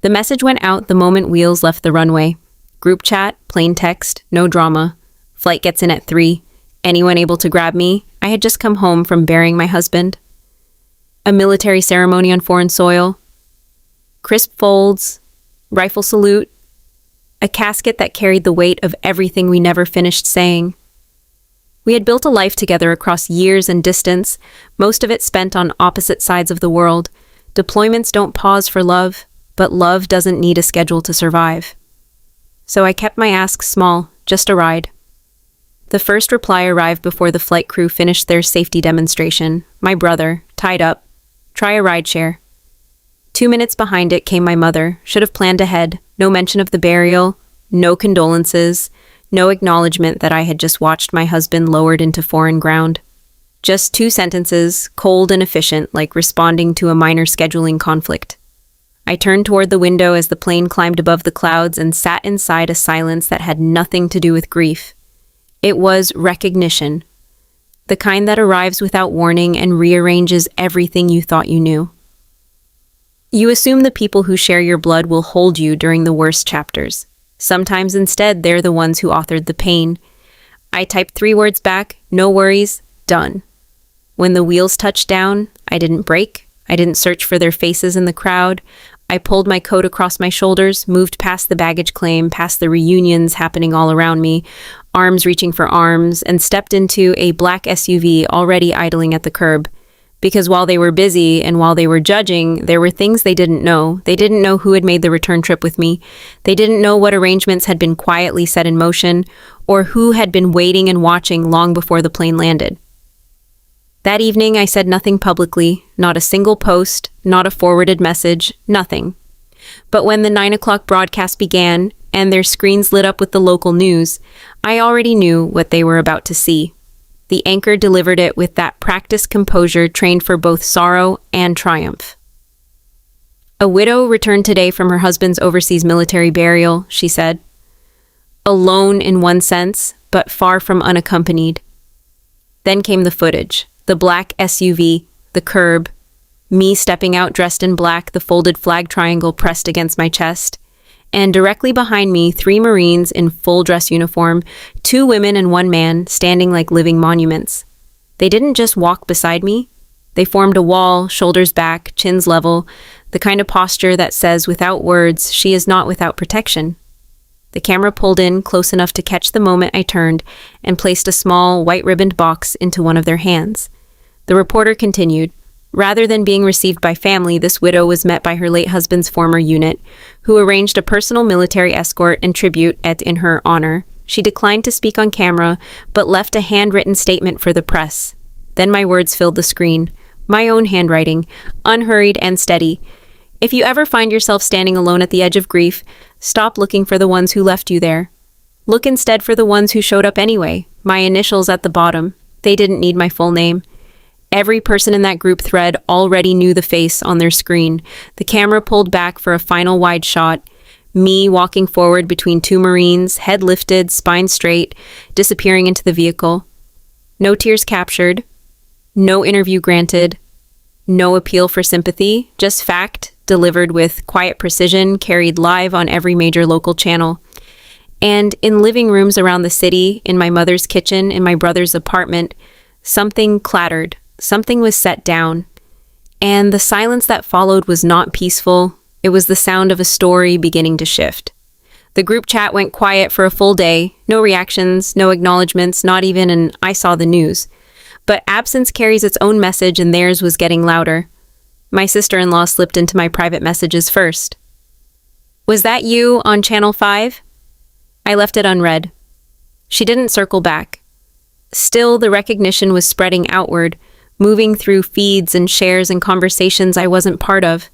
The message went out the moment wheels left the runway. Group chat, plain text, no drama. Flight gets in at 3. Anyone able to grab me? I had just come home from burying my husband. A military ceremony on foreign soil. Crisp folds, rifle salute, a casket that carried the weight of everything we never finished saying. We had built a life together across years and distance, most of it spent on opposite sides of the world. Deployments don't pause for love, but love doesn't need a schedule to survive. So I kept my asks small, just a ride. The first reply arrived before the flight crew finished their safety demonstration. My brother, tied up. Try a rideshare. 2 minutes behind it came my mother. Should have planned ahead. No mention of the burial, no condolences, no acknowledgement that I had just watched my husband lowered into foreign ground. Just 2 sentences, cold and efficient, like responding to a minor scheduling conflict. I turned toward the window as the plane climbed above the clouds and sat inside a silence that had nothing to do with grief. It was recognition, the kind that arrives without warning and rearranges everything you thought you knew. You assume the people who share your blood will hold you during the worst chapters. Sometimes instead, they're the ones who authored the pain. I typed 3 words back, no worries, done. When the wheels touched down, I didn't break. I didn't search for their faces in the crowd. I pulled my coat across my shoulders, moved past the baggage claim, past the reunions happening all around me, arms reaching for arms, and stepped into a black SUV already idling at the curb. Because while they were busy and while they were judging, there were things they didn't know. They didn't know who had made the return trip with me. They didn't know what arrangements had been quietly set in motion, or who had been waiting and watching long before the plane landed. That evening, I said nothing publicly, not a single post, not a forwarded message, nothing. But when the 9 o'clock broadcast began and their screens lit up with the local news, I already knew what they were about to see. The anchor delivered it with that practiced composure trained for both sorrow and triumph. A widow returned today from her husband's overseas military burial, she said. Alone in one sense, but far from unaccompanied. Then came the footage, the black SUV, the curb, me stepping out dressed in black, the folded flag triangle pressed against my chest. And directly behind me, 3 Marines in full dress uniform, 2 women and 1 man, standing like living monuments. They didn't just walk beside me. They formed a wall, shoulders back, chins level, the kind of posture that says without words, she is not without protection. The camera pulled in close enough to catch the moment I turned and placed a small, white-ribboned box into one of their hands. The reporter continued, rather than being received by family, this widow was met by her late husband's former unit, who arranged a personal military escort and tribute in her honor. She declined to speak on camera, but left a handwritten statement for the press. Then my words filled the screen. My own handwriting, unhurried and steady. If you ever find yourself standing alone at the edge of grief, stop looking for the ones who left you there. Look instead for the ones who showed up anyway. My initials at the bottom. They didn't need my full name. Every person in that group thread already knew the face on their screen. The camera pulled back for a final wide shot. Me walking forward between 2 Marines, head lifted, spine straight, disappearing into the vehicle. No tears captured. No interview granted. No appeal for sympathy. Just fact, delivered with quiet precision, carried live on every major local channel. And in living rooms around the city, in my mother's kitchen, in my brother's apartment, something clattered. Something was set down, and the silence that followed was not peaceful. It was the sound of a story beginning to shift. The group chat went quiet for a full day, no reactions, no acknowledgements, not even an "I saw the news." But absence carries its own message, and theirs was getting louder. My sister-in-law slipped into my private messages first. "Was that you on Channel 5? I left it unread. She didn't circle back. Still, the recognition was spreading outward, moving through feeds and shares and conversations I wasn't part of.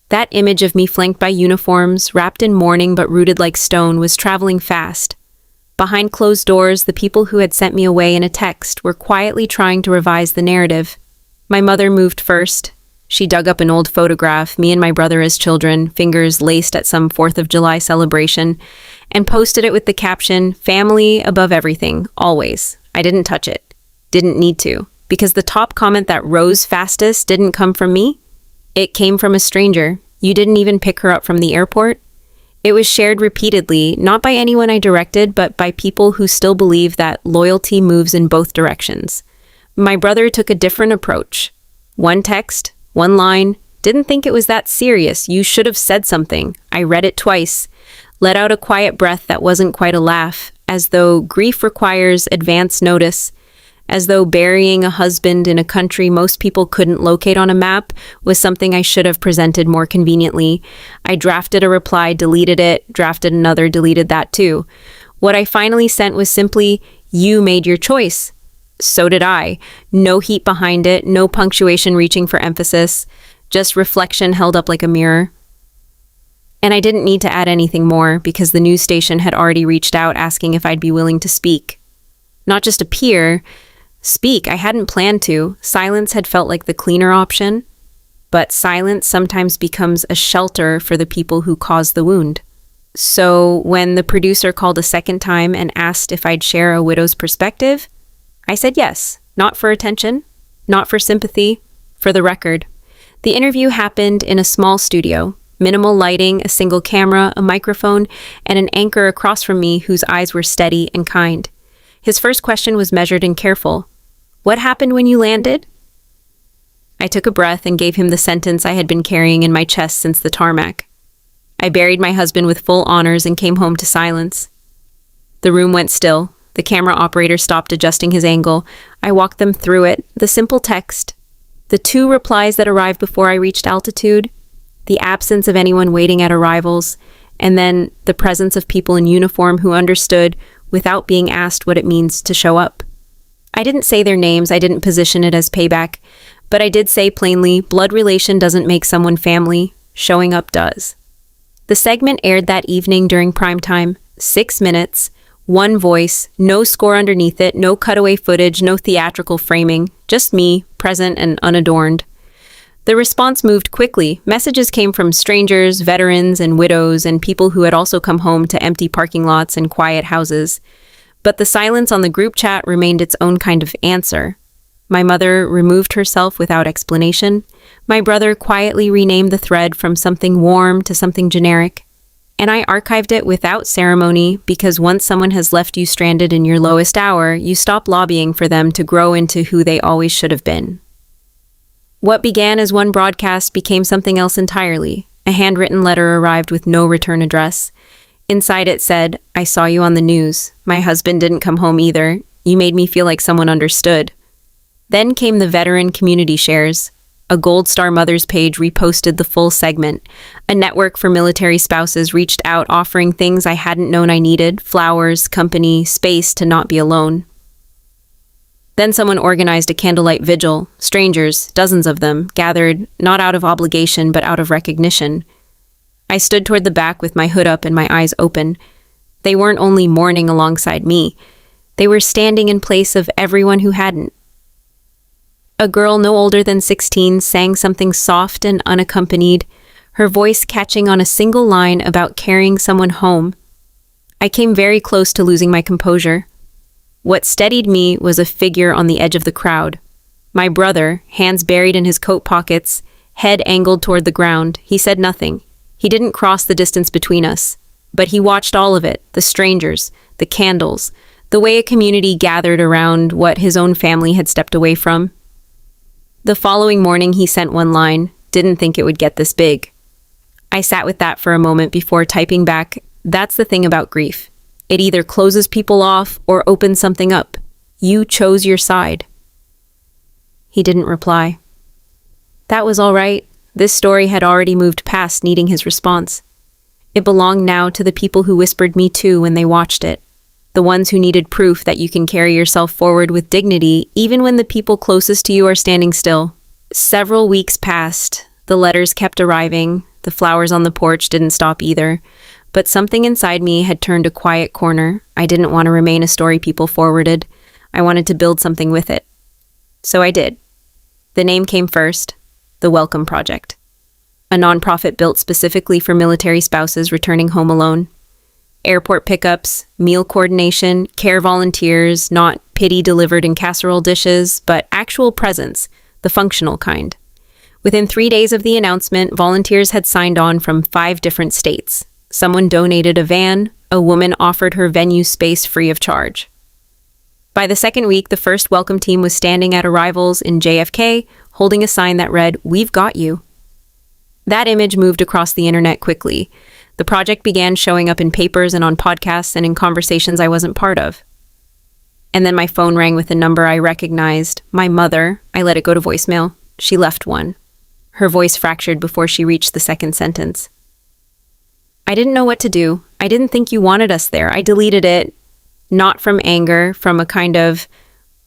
That image of me flanked by uniforms, wrapped in mourning but rooted like stone, was traveling fast. Behind closed doors, the people who had sent me away in a text were quietly trying to revise the narrative. My mother moved first. She dug up an old photograph, me and my brother as children, fingers laced at some 4th of July celebration, and posted it with the caption, "Family above everything, always." I didn't touch it. Didn't need to. Because the top comment that rose fastest didn't come from me. It came from a stranger. You didn't even pick her up from the airport? It was shared repeatedly, not by anyone I directed, but by people who still believe that loyalty moves in both directions. My brother took a different approach. One text, one line, didn't think it was that serious. You should have said something. I read it twice. Let out a quiet breath that wasn't quite a laugh, as though grief requires advance notice, as though burying a husband in a country most people couldn't locate on a map was something I should have presented more conveniently. I drafted a reply, deleted it, drafted another, deleted that too. What I finally sent was simply, "You made your choice. So did I." No heat behind it, no punctuation reaching for emphasis, just reflection held up like a mirror. And I didn't need to add anything more because the news station had already reached out asking if I'd be willing to speak. Not just appear, speak. I hadn't planned to. Silence had felt like the cleaner option. But silence sometimes becomes a shelter for the people who cause the wound. So when the producer called a second time and asked if I'd share a widow's perspective, I said yes. Not for attention, not for sympathy, for the record. The interview happened in a small studio. Minimal lighting, a single camera, a microphone, and an anchor across from me whose eyes were steady and kind. His first question was measured and careful. "What happened when you landed?" I took a breath and gave him the sentence I had been carrying in my chest since the tarmac. I buried my husband with full honors and came home to silence. The room went still. The camera operator stopped adjusting his angle. I walked them through it, the simple text, the 2 replies that arrived before I reached altitude, the absence of anyone waiting at arrivals, and then the presence of people in uniform who understood without being asked what it means to show up. I didn't say their names, I didn't position it as payback, but I did say plainly, blood relation doesn't make someone family, showing up does. The segment aired that evening during prime time, 6 minutes, one voice, no score underneath it, no cutaway footage, no theatrical framing, just me, present and unadorned. The response moved quickly. Messages came from strangers, veterans, and widows, and people who had also come home to empty parking lots and quiet houses. But the silence on the group chat remained its own kind of answer. My mother removed herself without explanation. My brother quietly renamed the thread from something warm to something generic. And I archived it without ceremony because once someone has left you stranded in your lowest hour, you stop lobbying for them to grow into who they always should have been. What began as one broadcast became something else entirely. A handwritten letter arrived with no return address. Inside it said, "I saw you on the news. My husband didn't come home either. You made me feel like someone understood." Then came the veteran community shares. A Gold Star Mothers page reposted the full segment. A network for military spouses reached out offering things I hadn't known I needed, flowers, company, space to not be alone. Then someone organized a candlelight vigil. Strangers, dozens of them, gathered not out of obligation but out of recognition. I stood toward the back with my hood up and my eyes open. They weren't only mourning alongside me. They were standing in place of everyone who hadn't. A girl no older than 16 sang something soft and unaccompanied, her voice catching on a single line about carrying someone home. I came very close to losing my composure. What steadied me was a figure on the edge of the crowd. My brother, hands buried in his coat pockets, head angled toward the ground. He said nothing. He didn't cross the distance between us. But he watched all of it, the strangers, the candles, the way a community gathered around what his own family had stepped away from. The following morning, he sent one line, "Didn't think it would get this big." I sat with that for a moment before typing back, "That's the thing about grief. It either closes people off or opens something up. You chose your side." He didn't reply. That was all right. This story had already moved past needing his response. It belonged now to the people who whispered me too when they watched it. The ones who needed proof that you can carry yourself forward with dignity even when the people closest to you are standing still. Several weeks passed. The letters kept arriving. The flowers on the porch didn't stop either. But something inside me had turned a quiet corner. I didn't want to remain a story people forwarded. I wanted to build something with it. So I did. The name came first, the Welcome Project. A nonprofit built specifically for military spouses returning home alone. Airport pickups, meal coordination, care volunteers, not pity delivered in casserole dishes, but actual presence, the functional kind. Within 3 days of the announcement, volunteers had signed on from 5 different states. Someone donated a van, a woman offered her venue space free of charge. By the second week, the first welcome team was standing at arrivals in JFK, holding a sign that read, "We've got you." That image moved across the internet quickly. The project began showing up in papers and on podcasts and in conversations I wasn't part of. And then my phone rang with a number I recognized. My mother. I let it go to voicemail. She left one. Her voice fractured before she reached the second sentence. "I didn't know what to do. I didn't think you wanted us there. I deleted it, not from anger, from a kind of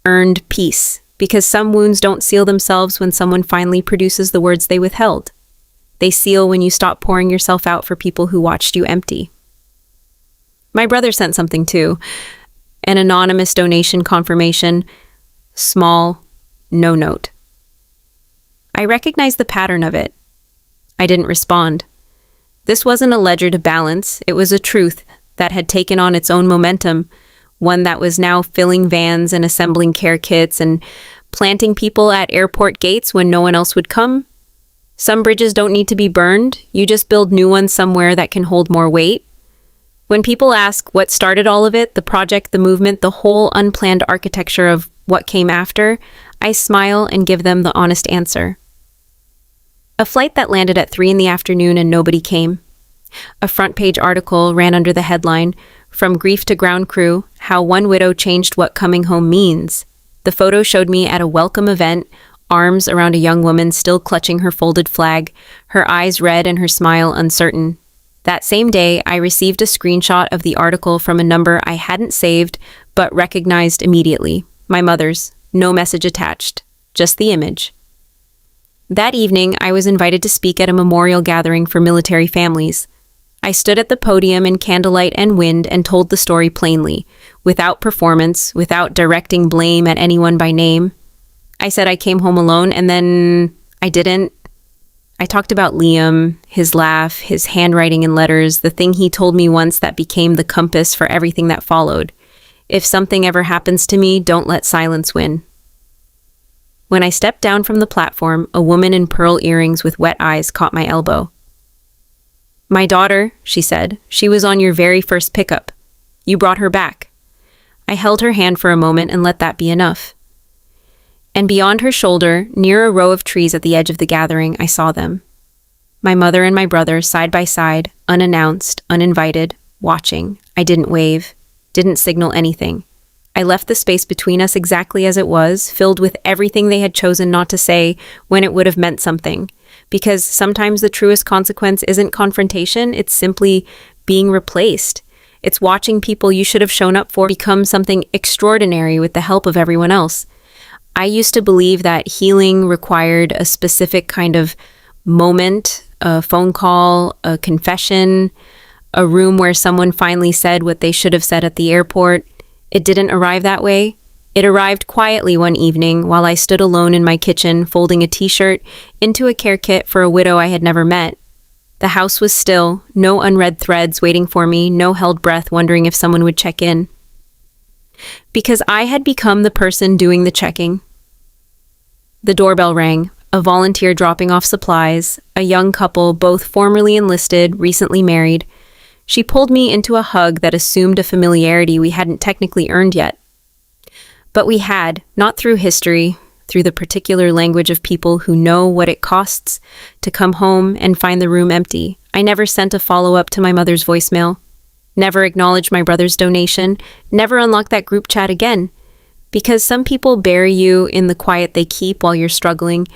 earned peace, because some wounds don't seal themselves when someone finally produces the words they withheld. They seal when you stop pouring yourself out for people who watched you empty." My brother sent something too. An anonymous donation confirmation. Small, no note. I recognized the pattern of it. I didn't respond. This wasn't a ledger to balance. It was a truth that had taken on its own momentum, one that was now filling vans and assembling care kits and planting people at airport gates when no one else would come. Some bridges don't need to be burned. You just build new ones somewhere that can hold more weight. When people ask what started all of it, the project, the movement, the whole unplanned architecture of what came after, I smile and give them the honest answer. A flight that landed at 3 p.m. and nobody came. A front-page article ran under the headline, "From Grief to Ground Crew, How One Widow Changed What Coming Home Means." The photo showed me at a welcome event, arms around a young woman still clutching her folded flag, her eyes red and her smile uncertain. That same day, I received a screenshot of the article from a number I hadn't saved but recognized immediately. My mother's. No message attached. Just the image. That evening, I was invited to speak at a memorial gathering for military families. I stood at the podium in candlelight and wind and told the story plainly, without performance, without directing blame at anyone by name. I said I came home alone, and then I didn't. I talked about Liam, his laugh, his handwriting in letters, the thing he told me once that became the compass for everything that followed. If something ever happens to me, don't let silence win. When I stepped down from the platform, a woman in pearl earrings with wet eyes caught my elbow. "My daughter," she said, "she was on your very first pickup. You brought her back." I held her hand for a moment and let that be enough. And beyond her shoulder, near a row of trees at the edge of the gathering, I saw them. My mother and my brother, side by side, unannounced, uninvited, watching. I didn't wave, didn't signal anything. I left the space between us exactly as it was, filled with everything they had chosen not to say when it would have meant something. Because sometimes the truest consequence isn't confrontation, it's simply being replaced. It's watching people you should have shown up for become something extraordinary with the help of everyone else. I used to believe that healing required a specific kind of moment, a phone call, a confession, a room where someone finally said what they should have said at the airport. It didn't arrive that way. It arrived quietly one evening while I stood alone in my kitchen folding a t-shirt into a care kit for a widow I had never met. The house was still, no unread threads waiting for me, no held breath wondering if someone would check in. Because I had become the person doing the checking. The doorbell rang, a volunteer dropping off supplies, a young couple, both formerly enlisted, recently married. She pulled me into a hug that assumed a familiarity we hadn't technically earned yet. But we had, not through history, through the particular language of people who know what it costs to come home and find the room empty. I never sent a follow-up to my mother's voicemail, never acknowledged my brother's donation, never unlocked that group chat again. Because some people bury you in the quiet they keep while you're struggling,